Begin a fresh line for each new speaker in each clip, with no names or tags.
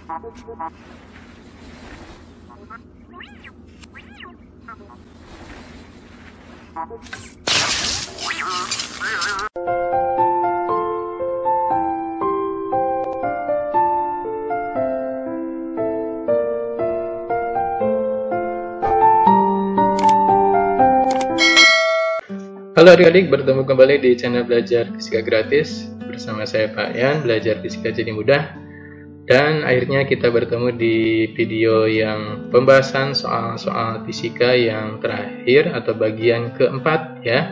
Halo adik-adik, bertemu kembali di channel Belajar Fisika Gratis bersama saya Pak Yan, belajar fisika jadi mudah. Dan akhirnya kita bertemu di video yang pembahasan soal-soal fisika yang terakhir atau bagian keempat ya,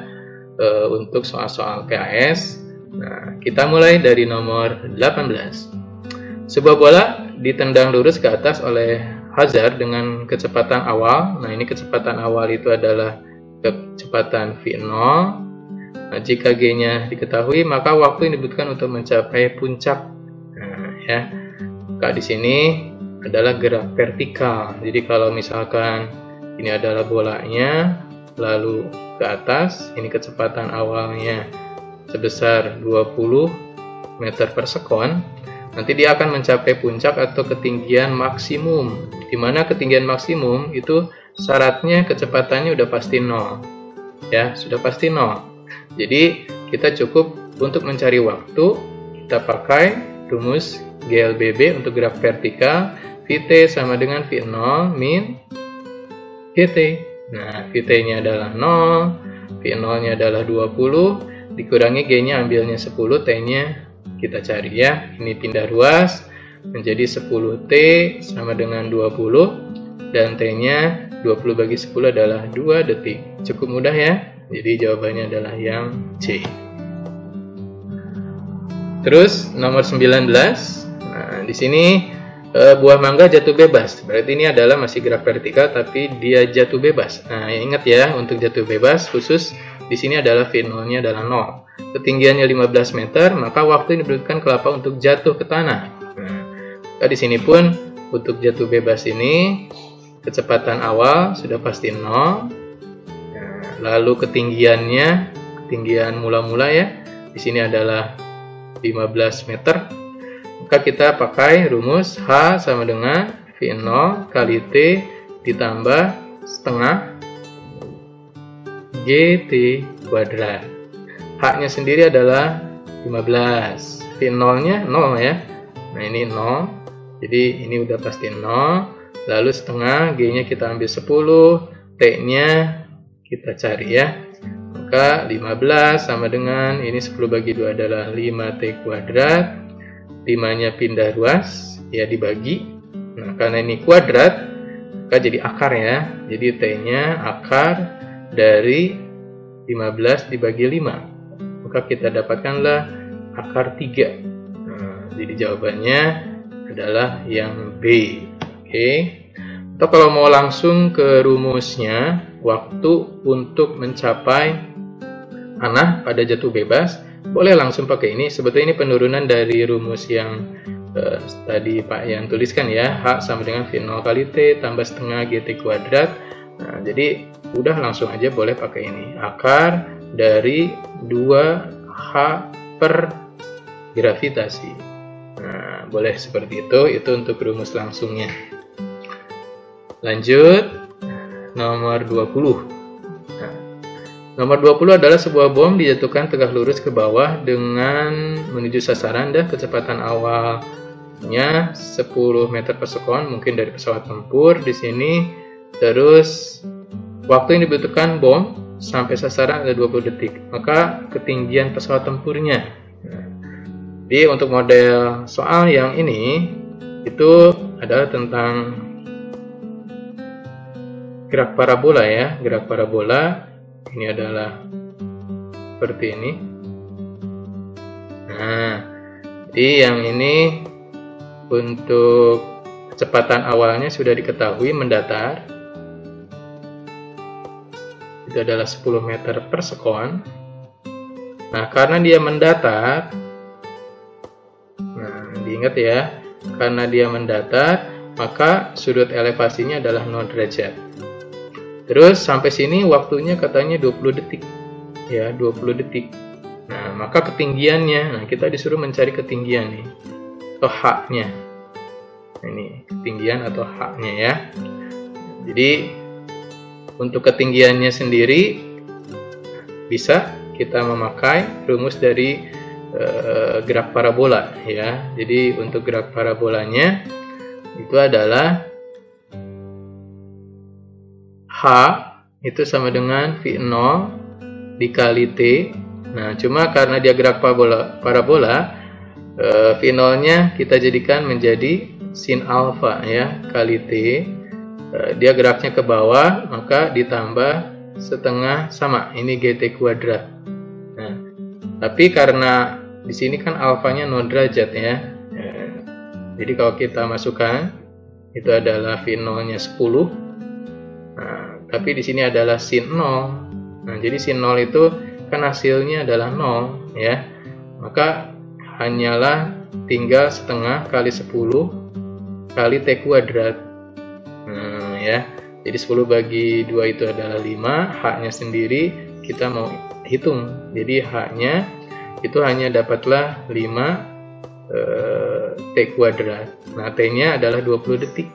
untuk soal-soal PAS. Nah, kita mulai dari nomor 18. Sebuah bola ditendang lurus ke atas oleh Hazard dengan kecepatan awal. Nah, ini kecepatan awal itu adalah kecepatan V0. Nah, jika G-nya diketahui, maka waktu yang dibutuhkan untuk mencapai puncak. Nah, ya. Maka di sini adalah gerak vertikal. Jadi kalau misalkan ini adalah bolanya, lalu ke atas, ini kecepatan awalnya sebesar 20 meter per sekon, nanti dia akan mencapai puncak atau ketinggian maksimum. Di mana ketinggian maksimum itu syaratnya kecepatannya udah pasti 0 ya, sudah pasti 0. Jadi kita cukup untuk mencari waktu, kita pakai rumus GLBB untuk gerak vertikal. VT sama dengan V0 min GT. Nah, VT nya adalah 0, V0 nya adalah 20, dikurangi G nya ambilnya 10, T nya kita cari ya, ini pindah ruas menjadi 10T sama dengan 20, dan T nya 20 bagi 10 adalah 2 detik. Cukup mudah ya. Jadi jawabannya adalah yang C. Terus nomor 19. Nah, di sini buah mangga jatuh bebas. Berarti ini adalah masih gerak vertikal tapi dia jatuh bebas. Nah, ingat ya, untuk jatuh bebas khusus di sini adalah V0-nya adalah 0. Ketinggiannya 15 meter, maka waktu ini dibutuhkan kelapa untuk jatuh ke tanah. Nah, di sini pun untuk jatuh bebas ini kecepatan awal sudah pasti 0. Nah, lalu ketinggiannya, ketinggian mula-mula ya, di sini adalah 15 meter. Maka kita pakai rumus H sama dengan V0 kali T ditambah setengah GT kuadrat. H-nya sendiri adalah 15, V0-nya 0 ya. Nah, ini 0. Jadi ini udah pasti 0. Lalu setengah, G-nya kita ambil 10, T-nya kita cari ya. Maka 15 sama dengan, ini 10 bagi 2 adalah 5T kuadrat. 5-nya pindah ruas, ya dibagi. Nah, karena ini kuadrat, maka jadi akar ya. Jadi T-nya akar dari 15 dibagi 5. Maka kita dapatkanlah akar 3. Nah, jadi jawabannya adalah yang B. Oke. Atau kalau mau langsung ke rumusnya, waktu untuk mencapai panah pada jatuh bebas, boleh langsung pakai ini. Sebetulnya ini penurunan dari rumus yang tadi Pak yang tuliskan ya, H sama dengan V0 kali T tambah setengah GT kuadrat. Nah, jadi udah langsung aja boleh pakai ini. Akar dari 2H per gravitasi. Nah, boleh seperti itu untuk rumus langsungnya. Lanjut, nomor 20. Nah, nomor 20 adalah sebuah bom dijatuhkan tegak lurus ke bawah dengan menuju sasaran dan kecepatan awalnya 10 meter per sekon, mungkin dari pesawat tempur di sini. Terus waktu yang dibutuhkan bom sampai sasaran ada 20 detik. Maka ketinggian pesawat tempurnya. Nah, jadi untuk model soal yang ini itu adalah tentang gerak parabola ya. Gerak parabola ini adalah seperti ini. Nah, jadi yang ini untuk kecepatan awalnya sudah diketahui mendatar. Itu adalah 10 meter per sekon. Nah, karena dia mendatar, nah diingat ya, karena dia mendatar, maka sudut elevasinya adalah 0 derajat. Terus sampai sini waktunya katanya 20 detik. Ya, 20 detik. Nah, maka ketinggiannya, nah kita disuruh mencari ketinggian nih. Atau H-nya. Ini ketinggian atau H-nya ya. Jadi untuk ketinggiannya sendiri bisa kita memakai rumus dari gerak parabola ya. Jadi untuk gerak parabolanya itu adalah H itu sama dengan V0 dikali T. Nah, cuma karena dia gerak parabola, V0-nya kita jadikan menjadi sin alfa ya kali T. Dia geraknya ke bawah, maka ditambah setengah sama, ini GT kuadrat. Nah, tapi karena di sini kan alfanya 0 derajat ya. Jadi kalau kita masukkan itu adalah V0-nya 10. Nah, tapi di sini adalah sin 0. Nah, jadi sin 0 itu kan hasilnya adalah 0 ya. Maka hanyalah tinggal setengah kali 10 kali T kuadrat. Nah, ya. Jadi 10 bagi 2 itu adalah 5, H-nya sendiri kita mau hitung. Jadi H-nya itu hanya dapatlah 5 T kuadrat. Nah, T-nya adalah 20 detik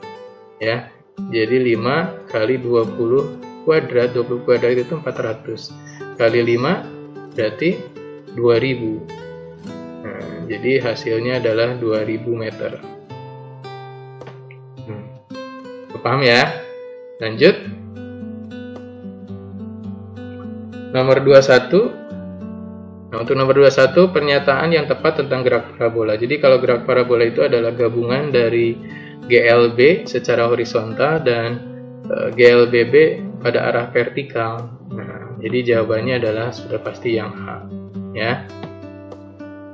ya. Jadi 5 kali 20 kuadrat, 20 kuadrat itu 400. Kali 5 berarti 2000. Nah, jadi hasilnya adalah 2000 meter. Paham ya? Lanjut. Nomor 21. Nah, untuk nomor 21, pernyataan yang tepat tentang gerak parabola. Jadi kalau gerak parabola itu adalah gabungan dari GLB secara horizontal dan GLBB pada arah vertikal. Nah, jadi jawabannya adalah sudah pasti yang H ya.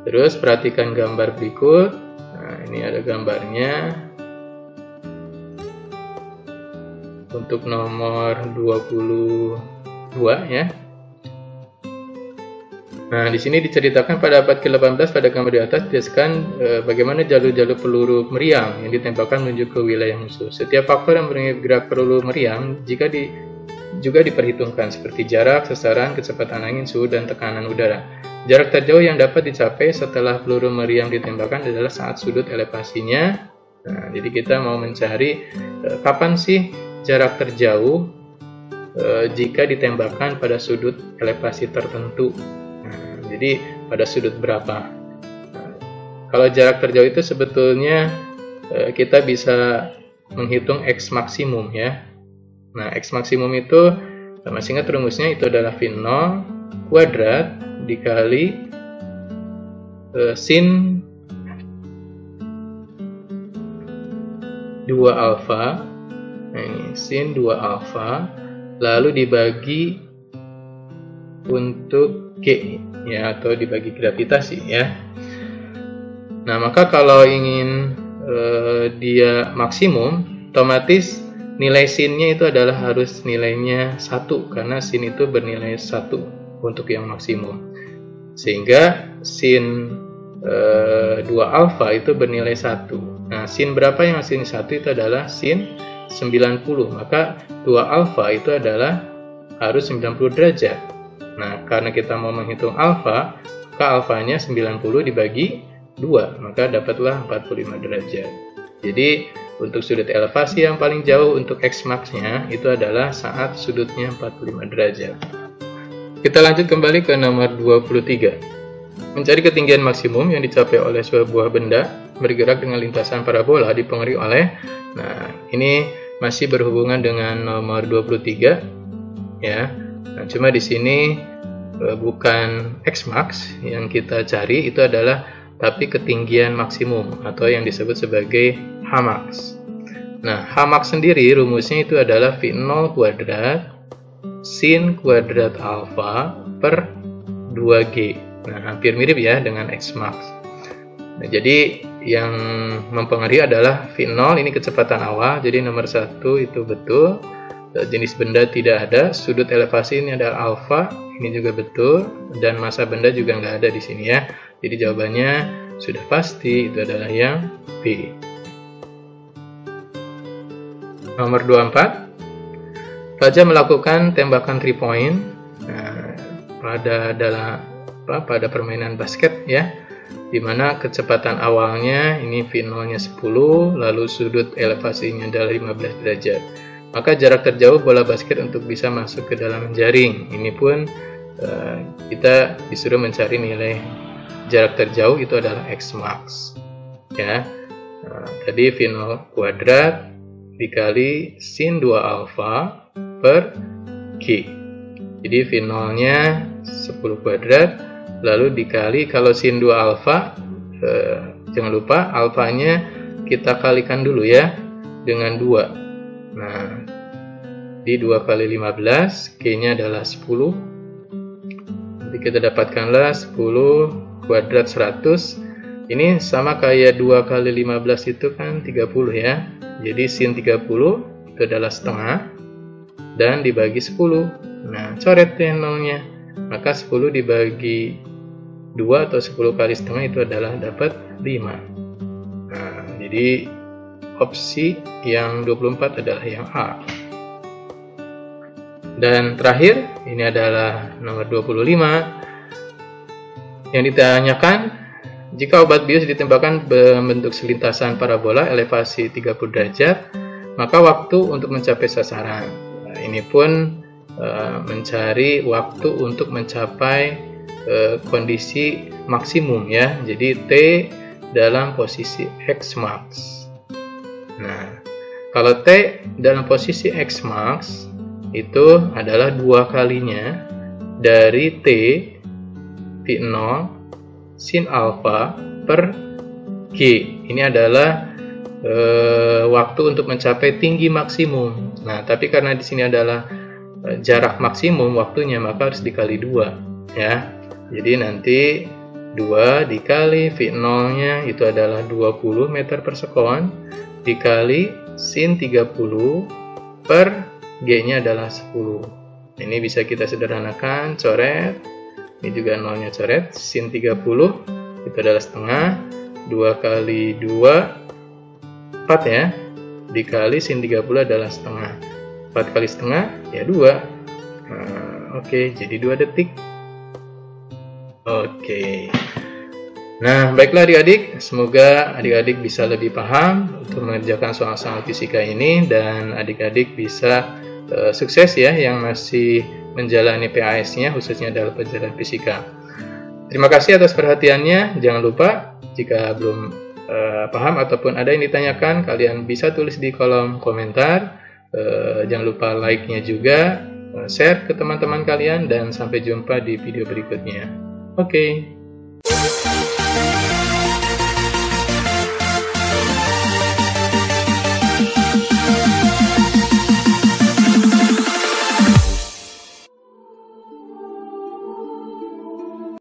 Terus perhatikan gambar berikut. Nah, ini ada gambarnya. Untuk nomor 22 ya. Nah, di sini diceritakan pada abad ke-18 pada gambar di atas dijelaskan bagaimana jalur-jalur peluru meriam yang ditembakkan menuju ke wilayah musuh. Setiap faktor yang bergerak peluru meriam juga diperhitungkan seperti jarak, sasaran, kecepatan angin, suhu, dan tekanan udara. Jarak terjauh yang dapat dicapai setelah peluru meriam ditembakkan adalah saat sudut elevasinya. Nah, jadi kita mau mencari kapan sih jarak terjauh jika ditembakkan pada sudut elevasi tertentu. Jadi pada sudut berapa? Nah, kalau jarak terjauh itu sebetulnya kita bisa menghitung X maksimum ya. Nah, X maksimum itu masih ingat rumusnya itu adalah V0 kuadrat dikali sin 2 alfa. Nah, ini sin 2 alfa lalu dibagi untuk G ya, atau dibagi gravitasi ya. Nah, maka kalau ingin dia maksimum, otomatis nilai sinnya itu adalah harus nilainya 1 karena sin itu bernilai 1 untuk yang maksimum. Sehingga sin 2 alfa itu bernilai 1. Nah, sin berapa yang sin 1 itu adalah sin 90. Maka 2 alfa itu adalah harus 90 derajat. Nah, karena kita mau menghitung alfa, maka alfanya 90 dibagi 2, maka dapatlah 45 derajat. Jadi, untuk sudut elevasi yang paling jauh untuk X max-nya itu adalah saat sudutnya 45 derajat. Kita lanjut kembali ke nomor 23. Mencari ketinggian maksimum yang dicapai oleh sebuah benda bergerak dengan lintasan parabola dipengaruhi oleh. Nah, ini masih berhubungan dengan nomor 23 ya. Nah, cuma di sini bukan X max yang kita cari, itu adalah tapi ketinggian maksimum atau yang disebut sebagai H max. Nah, H max sendiri rumusnya itu adalah V0 kuadrat sin kuadrat alfa per 2G. Nah, hampir mirip ya dengan X max. Nah, jadi yang mempengaruhi adalah V0 ini kecepatan awal, jadi nomor 1 itu betul. Jenis benda tidak ada, sudut elevasi ini adalah alfa, ini juga betul, dan massa benda juga nggak ada di sini ya. Jadi jawabannya sudah pasti itu adalah yang B. Nomor 24, Raja melakukan tembakan 3 point pada permainan basket ya. dimana kecepatan awalnya ini V0 nya 10, lalu sudut elevasinya adalah 15 derajat. Maka jarak terjauh bola basket untuk bisa masuk ke dalam jaring, ini pun kita disuruh mencari nilai jarak terjauh, itu adalah X max ya. Tadi V0 kuadrat dikali sin 2 alfa per G. Jadi V0 nya 10 kuadrat, lalu dikali, kalau sin 2 alfa jangan lupa alfanya kita kalikan dulu ya dengan 2. Nah, di 2 kali 15, G nya adalah 10. Nanti kita dapatkanlah 10 kuadrat 100. Ini sama kayak 2 kali 15 itu kan 30 ya. Jadi sin 30 itu adalah setengah dan dibagi 10. Nah, coret ya nolnya. Maka 10 dibagi 2 atau 10 kali setengah itu adalah dapat 5. Nah, jadi opsi yang 24 adalah yang A. Dan terakhir, ini adalah nomor 25. Yang ditanyakan, jika obat bius ditembakkan berbentuk selintasan parabola elevasi 30 derajat, maka waktu untuk mencapai sasaran. Nah, ini pun mencari waktu untuk mencapai kondisi maksimum ya. Jadi T dalam posisi X max. Nah, kalau T dalam posisi X max itu adalah 2 kalinya dari T V0 sin alfa per G. Ini adalah waktu untuk mencapai tinggi maksimum. Nah, tapi karena di sini adalah jarak maksimum waktunya, maka harus dikali 2 ya. Jadi nanti 2 dikali V0 nya itu adalah 20 meter per sekon dikali sin 30 per G nya adalah 10. Ini bisa kita sederhanakan, coret. Ini juga nolnya coret. Sin 30 itu adalah setengah. 2 kali 2 4 ya. Dikali sin 30 adalah setengah. 4 kali setengah ya 2. Oke, jadi 2 detik. Oke. Nah, baiklah adik-adik, semoga adik-adik bisa lebih paham untuk mengerjakan soal-soal fisika ini, dan adik-adik bisa sukses ya yang masih menjalani PAS-nya, khususnya dalam pelajaran fisika. Terima kasih atas perhatiannya. Jangan lupa jika belum paham ataupun ada yang ditanyakan, kalian bisa tulis di kolom komentar. Jangan lupa like-nya juga, share ke teman-teman kalian, dan sampai jumpa di video berikutnya. Oke.